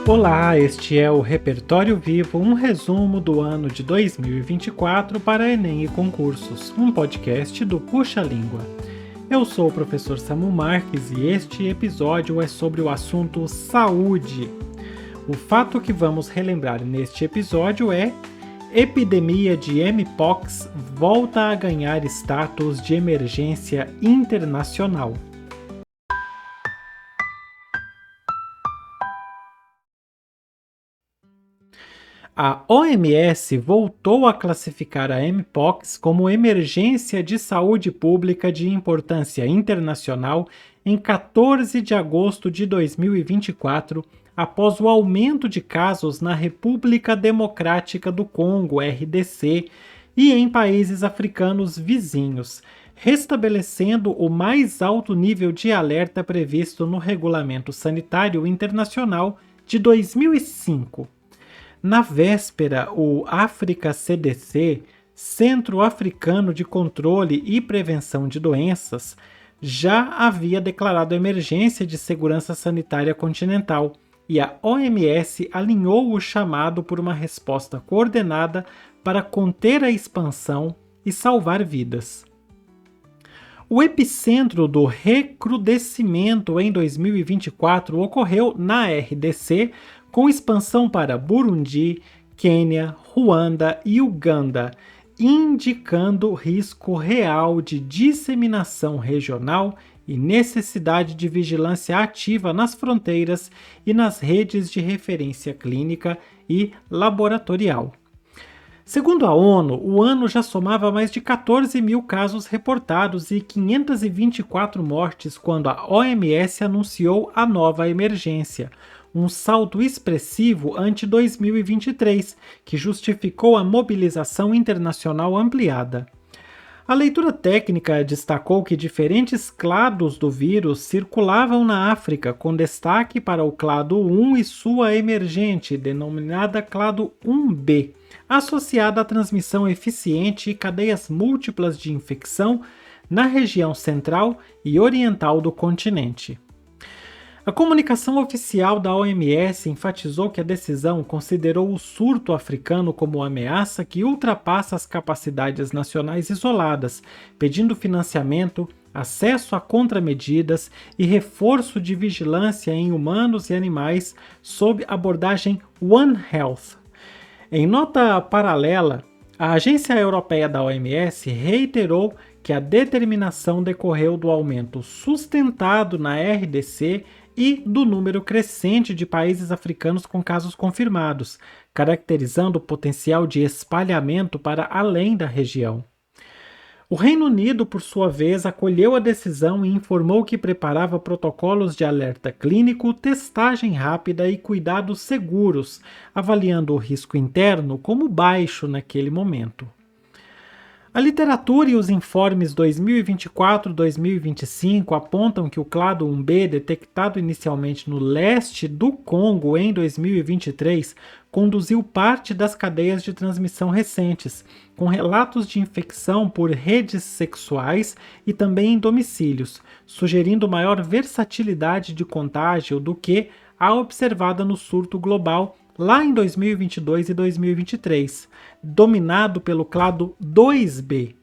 Olá, este é o Repertório Vivo, um resumo do ano de 2024 para Enem e concursos, um podcast do Puxa Língua. Eu sou o professor Samu Marques e este episódio é sobre o assunto saúde. O fato que vamos relembrar neste episódio é: epidemia de Mpox volta a ganhar status de emergência internacional. A OMS voltou a classificar a Mpox como emergência de saúde pública de importância internacional em 14 de agosto de 2024, após o aumento de casos na República Democrática do Congo, RDC, e em países africanos vizinhos, restabelecendo o mais alto nível de alerta previsto no Regulamento Sanitário Internacional de 2005. Na véspera, o África CDC, Centro Africano de Controle e Prevenção de Doenças, já havia declarado emergência de segurança sanitária continental, e a OMS alinhou o chamado por uma resposta coordenada para conter a expansão e salvar vidas. O epicentro do recrudescimento em 2024 ocorreu na RDC, com expansão para Burundi, Quênia, Ruanda e Uganda, indicando risco real de disseminação regional e necessidade de vigilância ativa nas fronteiras e nas redes de referência clínica e laboratorial. Segundo a ONU, o ano já somava mais de 14 mil casos reportados e 524 mortes quando a OMS anunciou a nova emergência, um salto expressivo ante 2023, que justificou a mobilização internacional ampliada. A leitura técnica destacou que diferentes clados do vírus circulavam na África, com destaque para o clado 1 e sua emergente, denominada clado 1B, associada à transmissão eficiente e cadeias múltiplas de infecção na região central e oriental do continente. A comunicação oficial da OMS enfatizou que a decisão considerou o surto africano como ameaça que ultrapassa as capacidades nacionais isoladas, pedindo financiamento, acesso a contramedidas e reforço de vigilância em humanos e animais sob abordagem One Health. Em nota paralela, a Agência Europeia da OMS reiterou que a determinação decorreu do aumento sustentado na RDC e do número crescente de países africanos com casos confirmados, caracterizando o potencial de espalhamento para além da região. O Reino Unido, por sua vez, acolheu a decisão e informou que preparava protocolos de alerta clínico, testagem rápida e cuidados seguros, avaliando o risco interno como baixo naquele momento. A literatura e os informes 2024-2025 apontam que o clado 1B, detectado inicialmente no leste do Congo em 2023, conduziu parte das cadeias de transmissão recentes, com relatos de infecção por redes sexuais e também em domicílios, sugerindo maior versatilidade de contágio do que a observada no surto global lá em 2022 e 2023, dominado pelo clado 2B.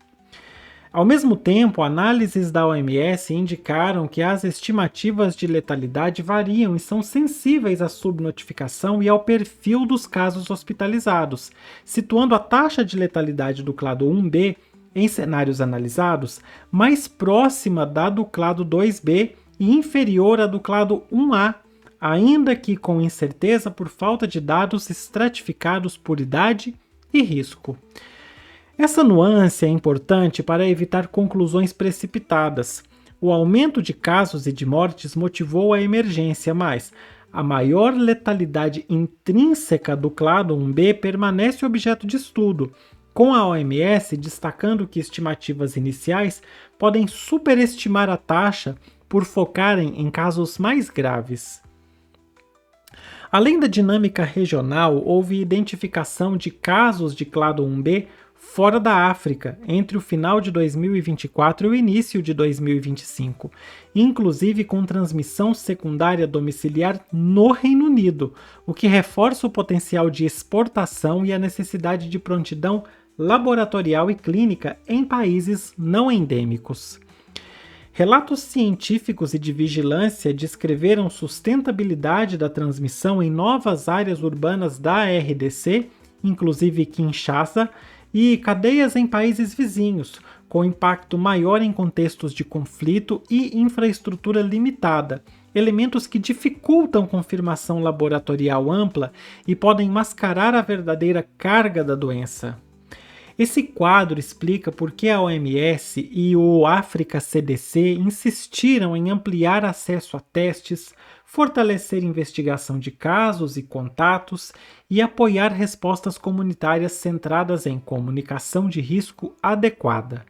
Ao mesmo tempo, análises da OMS indicaram que as estimativas de letalidade variam e são sensíveis à subnotificação e ao perfil dos casos hospitalizados, situando a taxa de letalidade do clado 1B, em cenários analisados, mais próxima da do clado 2B e inferior à do clado 1A, ainda que com incerteza por falta de dados estratificados por idade e risco. Essa nuance é importante para evitar conclusões precipitadas. O aumento de casos e de mortes motivou a emergência, mas a maior letalidade intrínseca do clado 1B permanece objeto de estudo, com a OMS destacando que estimativas iniciais podem superestimar a taxa por focarem em casos mais graves. Além da dinâmica regional, houve identificação de casos de clado 1B fora da África entre o final de 2024 e o início de 2025, inclusive com transmissão secundária domiciliar no Reino Unido, o que reforça o potencial de exportação e a necessidade de prontidão laboratorial e clínica em países não endêmicos. Relatos científicos e de vigilância descreveram sustentabilidade da transmissão em novas áreas urbanas da RDC, inclusive Kinshasa, e cadeias em países vizinhos, com impacto maior em contextos de conflito e infraestrutura limitada, elementos que dificultam confirmação laboratorial ampla e podem mascarar a verdadeira carga da doença. Esse quadro explica por que a OMS e o África CDC insistiram em ampliar acesso a testes, fortalecer investigação de casos e contatos e apoiar respostas comunitárias centradas em comunicação de risco adequada.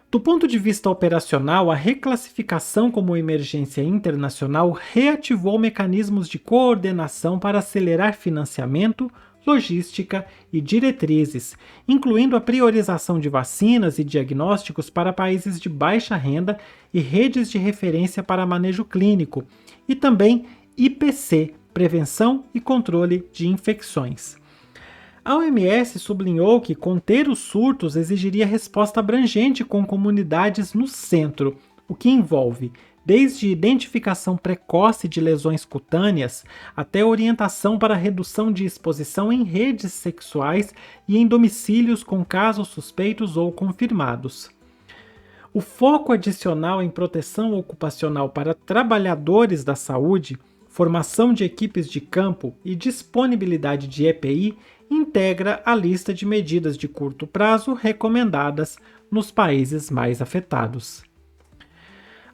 Do ponto de vista operacional, a reclassificação como emergência internacional reativou mecanismos de coordenação para acelerar financiamento, logística e diretrizes, incluindo a priorização de vacinas e diagnósticos para países de baixa renda e redes de referência para manejo clínico, e também IPC, Prevenção e Controle de Infecções. A OMS sublinhou que conter os surtos exigiria resposta abrangente com comunidades no centro, o que envolve desde identificação precoce de lesões cutâneas até orientação para redução de exposição em redes sexuais e em domicílios com casos suspeitos ou confirmados. O foco adicional em proteção ocupacional para trabalhadores da saúde, formação de equipes de campo e disponibilidade de EPI integra a lista de medidas de curto prazo recomendadas nos países mais afetados.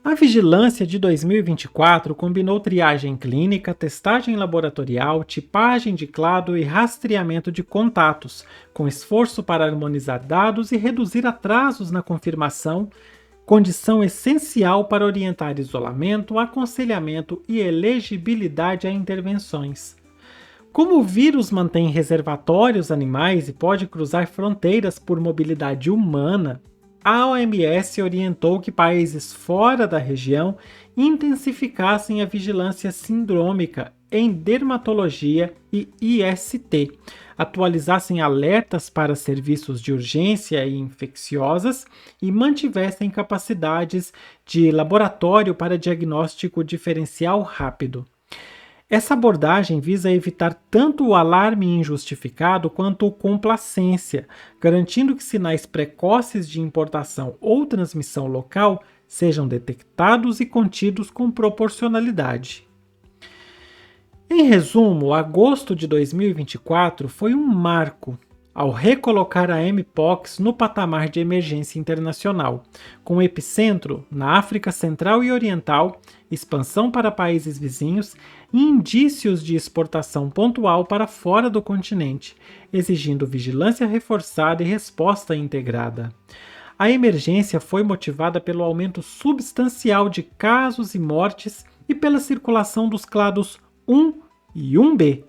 A vigilância de 2024 combinou triagem clínica, testagem laboratorial, tipagem de clado e rastreamento de contatos, com esforço para harmonizar dados e reduzir atrasos na confirmação, condição essencial para orientar isolamento, aconselhamento e elegibilidade a intervenções. Como o vírus mantém reservatórios animais e pode cruzar fronteiras por mobilidade humana, a OMS orientou que países fora da região intensificassem a vigilância sindrômica em dermatologia e IST, atualizassem alertas para serviços de urgência e infecciosas e mantivessem capacidades de laboratório para diagnóstico diferencial rápido. Essa abordagem visa evitar tanto o alarme injustificado quanto a complacência, garantindo que sinais precoces de importação ou transmissão local sejam detectados e contidos com proporcionalidade. Em resumo, agosto de 2024 foi um marco ao recolocar a Mpox no patamar de emergência internacional, com epicentro na África Central e Oriental, expansão para países vizinhos e indícios de exportação pontual para fora do continente, exigindo vigilância reforçada e resposta integrada. A emergência foi motivada pelo aumento substancial de casos e mortes e pela circulação dos clados 1 e 1B.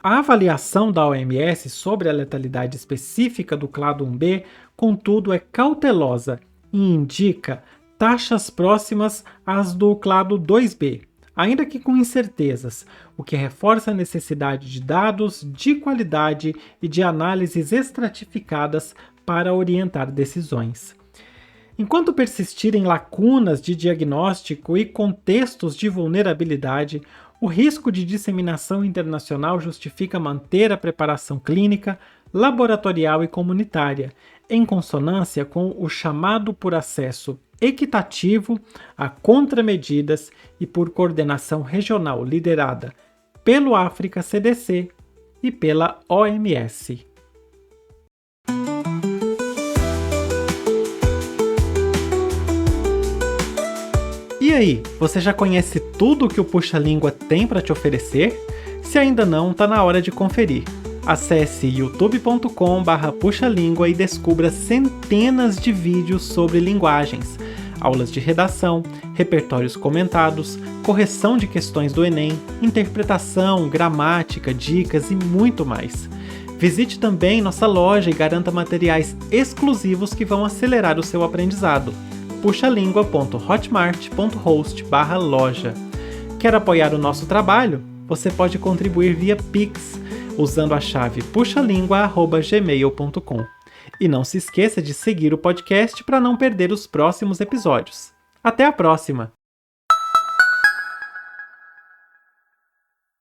A avaliação da OMS sobre a letalidade específica do clado 1B, contudo, é cautelosa e indica taxas próximas às do clado 2B, ainda que com incertezas, o que reforça a necessidade de dados de qualidade e de análises estratificadas para orientar decisões. Enquanto persistirem lacunas de diagnóstico e contextos de vulnerabilidade, o risco de disseminação internacional justifica manter a preparação clínica, laboratorial e comunitária, em consonância com o chamado por acesso equitativo a contramedidas e por coordenação regional liderada pelo África CDC e pela OMS. E aí, você já conhece tudo que o Puxa Língua tem para te oferecer? Se ainda não, tá na hora de conferir. Acesse youtube.com/puxalíngua e descubra centenas de vídeos sobre linguagens, aulas de redação, repertórios comentados, correção de questões do Enem, interpretação, gramática, dicas e muito mais. Visite também nossa loja e garanta materiais exclusivos que vão acelerar o seu aprendizado. puxalingua.hotmart.host/loja. Quer apoiar o nosso trabalho? Você pode contribuir via Pix, usando a chave puxalingua@gmail.com. E não se esqueça de seguir o podcast para não perder os próximos episódios. Até a próxima!